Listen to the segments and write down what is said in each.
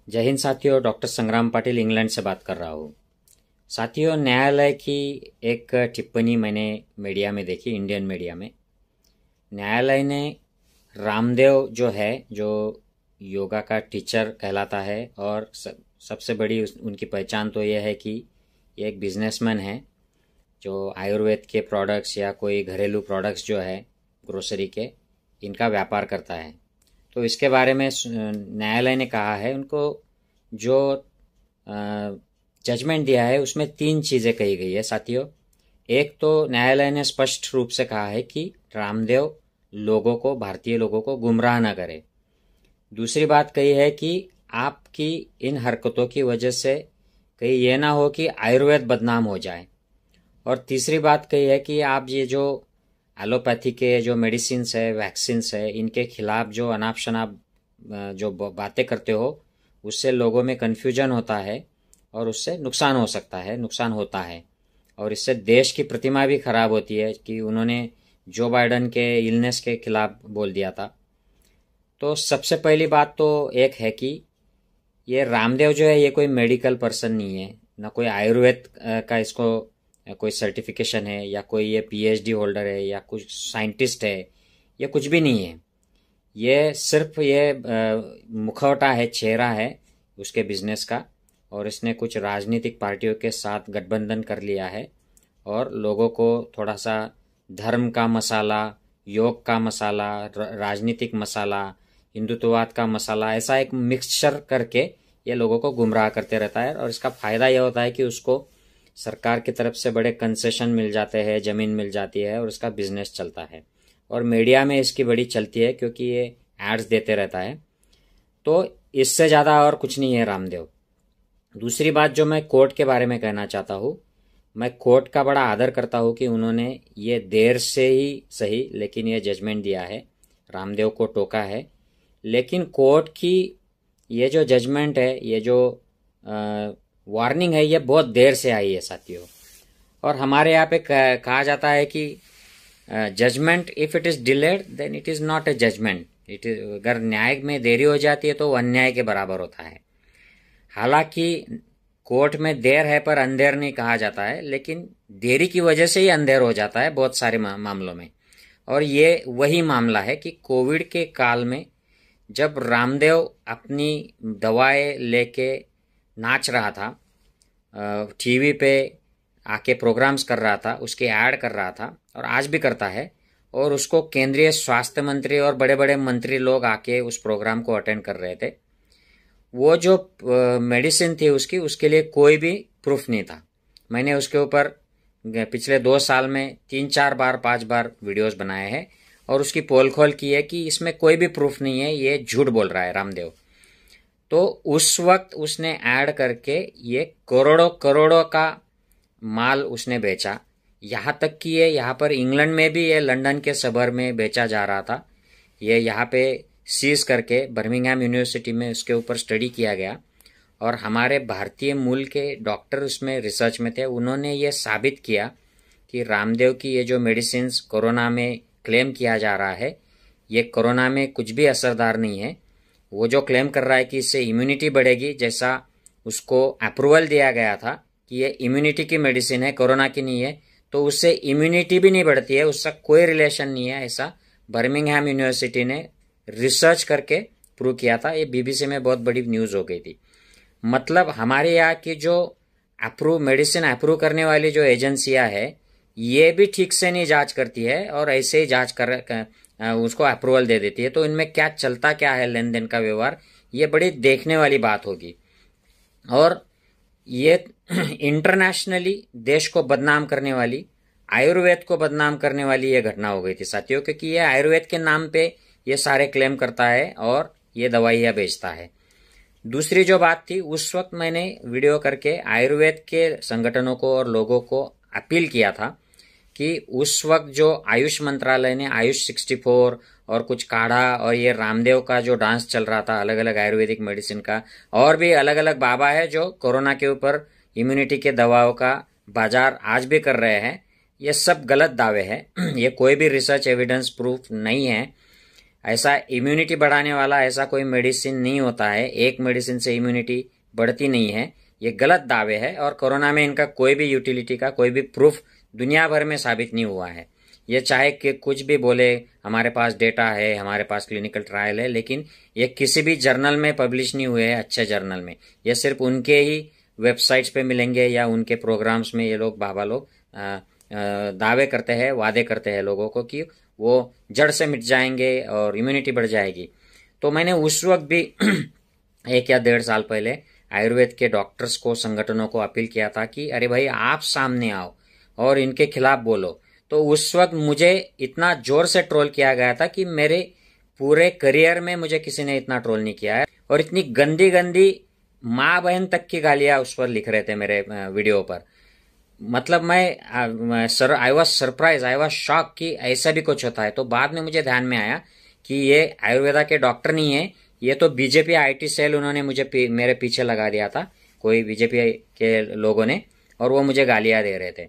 जय हिंद साथियों, डॉक्टर संग्राम पाटिल इंग्लैंड से बात कर रहा हूँ। साथियों, न्यायालय की एक टिप्पणी मैंने मीडिया में देखी, इंडियन मीडिया में। न्यायालय ने रामदेव जो है, जो योगा का टीचर कहलाता है और सबसे बड़ी उनकी पहचान तो ये है कि ये एक बिजनेसमैन है जो आयुर्वेद के प्रोडक्ट्स या कोई घरेलू प्रोडक्ट्स जो है ग्रोसरी के, इनका व्यापार करता है। तो इसके बारे में न्यायालय ने कहा है, उनको जो जजमेंट दिया है उसमें 3 चीज़ें कही गई है साथियों। एक तो न्यायालय ने स्पष्ट रूप से कहा है कि रामदेव लोगों को, भारतीय लोगों को गुमराह न करे। दूसरी बात कही है कि आपकी इन हरकतों की वजह से कहीं ये ना हो कि आयुर्वेद बदनाम हो जाए। और तीसरी बात कही है कि आप ये जो एलोपैथी के जो मेडिसिन्स है, वैक्सीन्स है, इनके खिलाफ जो अनाप शनाप जो बातें करते हो, उससे लोगों में कन्फ्यूजन होता है और उससे नुकसान हो सकता है, नुकसान होता है। और इससे देश की प्रतिमा भी खराब होती है कि उन्होंने जो बाइडन के इलनेस के खिलाफ बोल दिया था। तो सबसे पहली बात तो एक है कि ये रामदेव जो है, ये कोई मेडिकल पर्सन नहीं है, ना कोई आयुर्वेद का इसको कोई सर्टिफिकेशन है, या कोई ये पीएचडी होल्डर है, या कुछ साइंटिस्ट है, ये कुछ भी नहीं है। ये सिर्फ ये मुखौटा है, चेहरा है उसके बिजनेस का, और इसने कुछ राजनीतिक पार्टियों के साथ गठबंधन कर लिया है और लोगों को थोड़ा सा धर्म का मसाला, योग का मसाला, राजनीतिक मसाला, हिंदुत्ववाद का मसाला, ऐसा एक मिक्सचर करके ये लोगों को गुमराह करते रहता है। और इसका फायदा यह होता है कि उसको सरकार की तरफ से बड़े कंसेशन मिल जाते हैं, जमीन मिल जाती है और उसका बिजनेस चलता है। और मीडिया में इसकी बड़ी चलती है क्योंकि ये एड्स देते रहता है। तो इससे ज़्यादा और कुछ नहीं है रामदेव। दूसरी बात जो मैं कोर्ट के बारे में कहना चाहता हूँ, मैं कोर्ट का बड़ा आदर करता हूँ कि उन्होंने ये देर से ही सही लेकिन ये जजमेंट दिया है, रामदेव को टोका है। लेकिन कोर्ट की ये जो जजमेंट है, ये जो वार्निंग है, ये बहुत देर से आई है साथियों। और हमारे यहाँ पे कहा जाता है कि judgement if it is delayed then it is not a judgement. It is, अगर न्याय में देरी हो जाती है तो वो अन्याय के बराबर होता है। हालांकि कोर्ट में देर है पर अंधेर नहीं कहा जाता है, लेकिन देरी की वजह से ही अंधेर हो जाता है बहुत सारे मामलों में। और ये वही मामला है कि कोविड के काल में जब रामदेव अपनी दवाएं लेके नाच रहा था, टीवी पे आके प्रोग्राम्स कर रहा था, उसके ऐड कर रहा था और आज भी करता है, और उसको केंद्रीय स्वास्थ्य मंत्री और बड़े बड़े मंत्री लोग आके उस प्रोग्राम को अटेंड कर रहे थे। वो जो मेडिसिन थी उसकी, उसके लिए कोई भी प्रूफ नहीं था। मैंने उसके ऊपर पिछले 2 साल में 3-4 बार 5 बार वीडियोस बनाए हैं और उसकी पोल खोल की है कि इसमें कोई भी प्रूफ नहीं है, ये झूठ बोल रहा है रामदेव। तो उस वक्त उसने ऐड करके ये करोड़ों करोड़ों का माल उसने बेचा। यहाँ तक कि ये यहाँ पर इंग्लैंड में भी ये लंदन के शहर में बेचा जा रहा था। ये यहाँ पे सीज करके बर्मिंघम यूनिवर्सिटी में उसके ऊपर स्टडी किया गया और हमारे भारतीय मूल के डॉक्टर उसमें रिसर्च में थे। उन्होंने ये साबित किया कि रामदेव की ये जो मेडिसिन कोरोना में क्लेम किया जा रहा है, ये कोरोना में कुछ भी असरदार नहीं है। वो जो क्लेम कर रहा है कि इससे इम्यूनिटी बढ़ेगी, जैसा उसको अप्रूवल दिया गया था कि ये इम्यूनिटी की मेडिसिन है, कोरोना की नहीं है, तो उससे इम्यूनिटी भी नहीं बढ़ती है, उसका कोई रिलेशन नहीं है। ऐसा बर्मिंघम यूनिवर्सिटी ने रिसर्च करके प्रूव किया था। ये बीबीसी में बहुत बड़ी न्यूज़ हो गई थी। मतलब हमारे यहाँ की जो मेडिसिन अप्रूव करने वाली जो एजेंसियां है, ये भी ठीक से नहीं जांच करती है और ऐसे ही जांच कर उसको अप्रूवल दे देती है। तो इनमें क्या चलता क्या है, लेन देन का व्यवहार, ये बड़ी देखने वाली बात होगी। और ये इंटरनेशनली देश को बदनाम करने वाली, आयुर्वेद को बदनाम करने वाली ये घटना हो गई थी साथियों, क्योंकि ये आयुर्वेद के नाम पे ये सारे क्लेम करता है और ये दवाइयाँ बेचता है। दूसरी जो बात थी, उस वक्त मैंने वीडियो करके आयुर्वेद के संगठनों को और लोगों को अपील किया था कि उस वक्त जो आयुष मंत्रालय ने आयुष 64 और कुछ काढ़ा और ये रामदेव का जो डांस चल रहा था अलग अलग आयुर्वेदिक मेडिसिन का, और भी अलग अलग बाबा है जो कोरोना के ऊपर इम्यूनिटी के दवाओं का बाजार आज भी कर रहे हैं, ये सब गलत दावे हैं। ये कोई भी रिसर्च एविडेंस प्रूफ नहीं है। ऐसा इम्यूनिटी बढ़ाने वाला ऐसा कोई मेडिसिन नहीं होता है। एक मेडिसिन से इम्यूनिटी बढ़ती नहीं है, ये गलत दावे है। और कोरोना में इनका कोई भी यूटिलिटी का कोई भी प्रूफ दुनिया भर में साबित नहीं हुआ है। ये चाहे कि कुछ भी बोले, हमारे पास डेटा है, हमारे पास क्लिनिकल ट्रायल है, लेकिन ये किसी भी जर्नल में पब्लिश नहीं हुए हैं, अच्छे जर्नल में। ये सिर्फ उनके ही वेबसाइट्स पे मिलेंगे या उनके प्रोग्राम्स में ये लोग बाबा लोग दावे करते हैं, वादे करते हैं लोगों को कि वो जड़ से मिट जाएंगे और इम्यूनिटी बढ़ जाएगी। तो मैंने उस वक्त भी 1 या 1.5 साल पहले आयुर्वेद के डॉक्टर्स को, संगठनों को अपील किया था कि अरे भाई आप सामने आओ और इनके खिलाफ बोलो। तो उस वक्त मुझे इतना जोर से ट्रोल किया गया था कि मेरे पूरे करियर में मुझे किसी ने इतना ट्रोल नहीं किया है। और इतनी गंदी गंदी माँ बहन तक की गालियां उस पर लिख रहे थे मेरे वीडियो पर। मतलब मैं I was surprise, I was shock कि ऐसा भी कुछ होता है। तो बाद में मुझे ध्यान में आया कि ये आयुर्वेदा के डॉक्टर नहीं है, ये तो बीजेपी आईटी सेल उन्होंने मुझे मेरे पीछे लगा दिया था, कोई बीजेपी के लोगों ने, और वो मुझे गालियां दे रहे थे।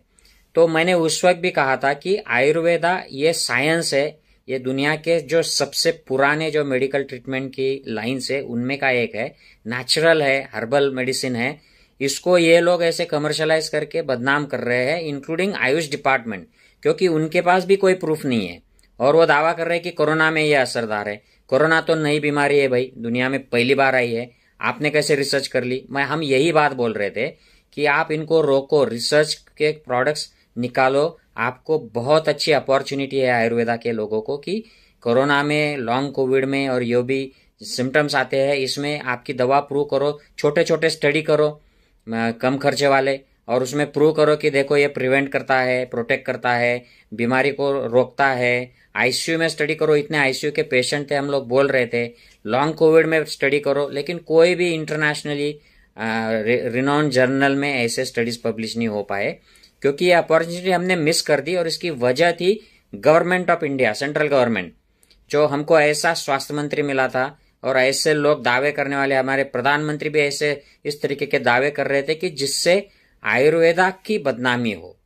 तो मैंने उस वक्त भी कहा था कि आयुर्वेदा ये साइंस है, ये दुनिया के जो सबसे पुराने जो मेडिकल ट्रीटमेंट की लाइन्स है उनमें का एक है, नेचुरल है, हर्बल मेडिसिन है। इसको ये लोग ऐसे कमर्शलाइज करके बदनाम कर रहे हैं, इंक्लूडिंग आयुष डिपार्टमेंट, क्योंकि उनके पास भी कोई प्रूफ नहीं है। और वो दावा कर रहे हैं कि कोरोना में ये असरदार है। कोरोना तो नई बीमारी है भाई, दुनिया में पहली बार आई है, आपने कैसे रिसर्च कर ली? हम यही बात बोल रहे थे कि आप इनको रोको, रिसर्च के प्रोडक्ट्स निकालो। आपको बहुत अच्छी अपॉर्चुनिटी है आयुर्वेदा के लोगों को कि कोरोना में, लॉन्ग कोविड में और जो भी सिम्टम्स आते हैं इसमें आपकी दवा प्रूव करो, छोटे छोटे स्टडी करो कम खर्चे वाले, और उसमें प्रूव करो कि देखो ये प्रिवेंट करता है, प्रोटेक्ट करता है, बीमारी को रोकता है। आईसीयू में स्टडी करो, इतने आईसीयू के पेशेंट थे, हम लोग बोल रहे थे। लॉन्ग कोविड में स्टडी करो, लेकिन कोई भी इंटरनेशनली रिनॉन जर्नल में ऐसे स्टडीज पब्लिश नहीं हो पाए, क्योंकि ये अपॉर्चुनिटी हमने मिस कर दी। और इसकी वजह थी government of India, central government, जो हमको ऐसा स्वास्थ्य मंत्री मिला था और ऐसे लोग दावे करने वाले, हमारे प्रधानमंत्री भी ऐसे इस तरीके के दावे कर रहे थे कि जिससे आयुर्वेदा की बदनामी हो।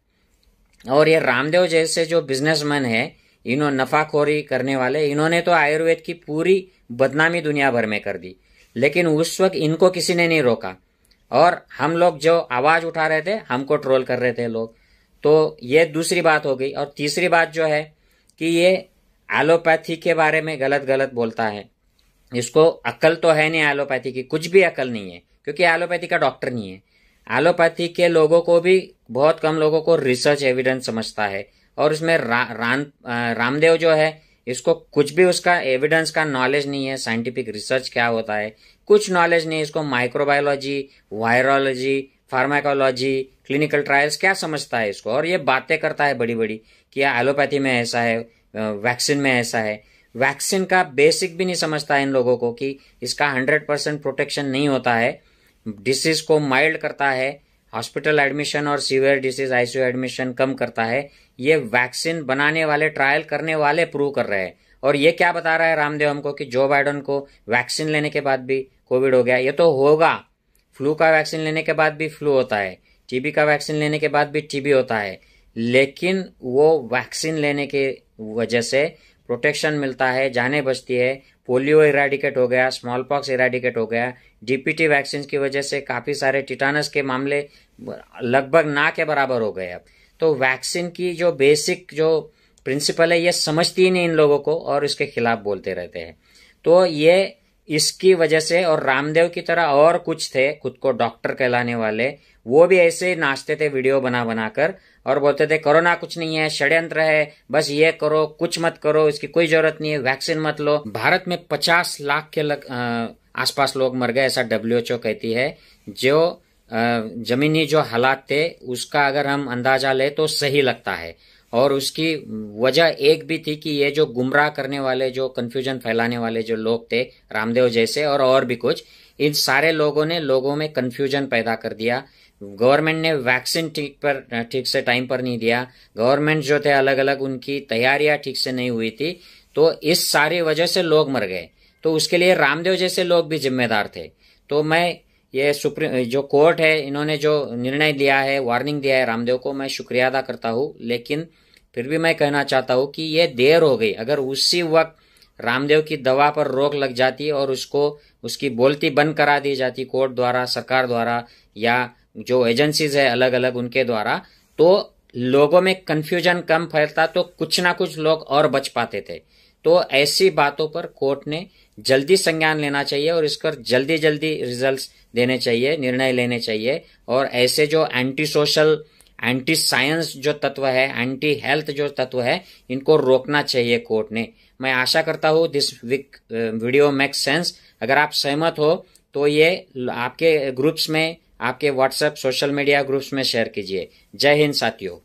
और ये रामदेव जैसे जो बिजनेसमैन है, इन्होंने नफाखोरी करने वाले, इन्होंने तो आयुर्वेद की पूरी बदनामी दुनिया भर में कर दी। लेकिन उस वक्त इनको किसी ने नहीं रोका, और हम लोग जो आवाज उठा रहे थे हमको ट्रोल कर रहे थे लोग। तो ये दूसरी बात हो गई। और तीसरी बात जो है कि ये एलोपैथी के बारे में गलत गलत बोलता है। इसको अक्ल तो है नहीं एलोपैथी की, कुछ भी अक्ल नहीं है, क्योंकि एलोपैथी का डॉक्टर नहीं है। एलोपैथी के लोगों को भी, बहुत कम लोगों को रिसर्च एविडेंस समझता है। और उसमें रामदेव जो है, इसको कुछ भी उसका एविडेंस का नॉलेज नहीं है, साइंटिफिक रिसर्च क्या होता है कुछ नॉलेज नहीं है इसको। Microbiology, virology, pharmacology, clinical trials क्या समझता है इसको। और ये बातें करता है बड़ी बड़ी कि एलोपैथी में ऐसा है, वैक्सीन में ऐसा है। वैक्सीन का बेसिक भी नहीं समझता है इन लोगों को कि इसका 100% प्रोटेक्शन नहीं होता है, डिसीज को माइल्ड करता है, हॉस्पिटल एडमिशन और सीवियर डिसीज आईसीयू एडमिशन कम करता है। ये वैक्सीन बनाने वाले, ट्रायल करने वाले प्रूव कर रहे हैं। और ये क्या बता रहा है रामदेव हमको कि जो बाइडेन को वैक्सीन लेने के बाद भी कोविड हो गया। ये तो होगा, फ्लू का वैक्सीन लेने के बाद भी फ्लू होता है, टीबी का वैक्सीन लेने के बाद भी टीबी होता है, लेकिन वो वैक्सीन लेने के वजह से प्रोटेक्शन मिलता है, जानें बचती है। पोलियो इरेडिकेट हो गया, स्मॉल पॉक्स इरेडिकेट हो गया, डीपीटी वैक्सीन की वजह से काफी सारे टिटानस के मामले लगभग ना के बराबर हो गए अब। तो वैक्सीन की जो बेसिक जो प्रिंसिपल है ये समझती ही नहीं इन लोगों को, और इसके खिलाफ बोलते रहते हैं। तो ये इसकी वजह से, और रामदेव की तरह और कुछ थे खुद को डॉक्टर कहलाने वाले, वो भी ऐसे नाचते थे वीडियो बना बनाकर और बोलते थे कोरोना कुछ नहीं है, षड्यंत्र है, बस ये करो, कुछ मत करो, इसकी कोई जरूरत नहीं है, वैक्सीन मत लो। भारत में 50 लाख के आसपास लोग मर गए, ऐसा WHO कहती है। जो जमीनी जो हालात थे उसका अगर हम अंदाजा ले तो सही लगता है। और उसकी वजह एक भी थी कि ये जो गुमराह करने वाले, जो कंफ्यूजन फैलाने वाले जो लोग थे, रामदेव जैसे और भी कुछ, इन सारे लोगों ने लोगों में कंफ्यूजन पैदा कर दिया। गवर्नमेंट ने वैक्सीन ठीक से टाइम पर नहीं दिया, गवर्नमेंट जो थे अलग अलग, उनकी तैयारियां ठीक से नहीं हुई थी, तो इस सारी वजह से लोग मर गए। तो उसके लिए रामदेव जैसे लोग भी जिम्मेदार थे। तो मैं ये सुप्रीम जो कोर्ट है, इन्होंने जो निर्णय दिया है, वार्निंग दिया है रामदेव को, मैं शुक्रिया अदा करता हूँ। लेकिन फिर भी मैं कहना चाहता हूँ कि ये देर हो गई। अगर उसी वक्त रामदेव की दवा पर रोक लग जाती और उसको उसकी बोलती बंद करा दी जाती कोर्ट द्वारा, सरकार द्वारा, या जो एजेंसीज है अलग अलग उनके द्वारा, तो लोगों में कंफ्यूजन कम फैलता, तो कुछ ना कुछ लोग और बच पाते थे। तो ऐसी बातों पर कोर्ट ने जल्दी संज्ञान लेना चाहिए और इस पर जल्दी जल्दी रिजल्ट्स देने चाहिए, निर्णय लेने चाहिए। और ऐसे जो एंटी सोशल, एंटी साइंस जो तत्व है, एंटी हेल्थ जो तत्व है, इनको रोकना चाहिए कोर्ट ने। मैं आशा करता हूं दिस वीडियो मेक्स सेंस। अगर आप सहमत हो तो ये आपके ग्रुप्स में, आपके व्हाट्सएप सोशल मीडिया ग्रुप्स में शेयर कीजिए। जय हिंद साथियों।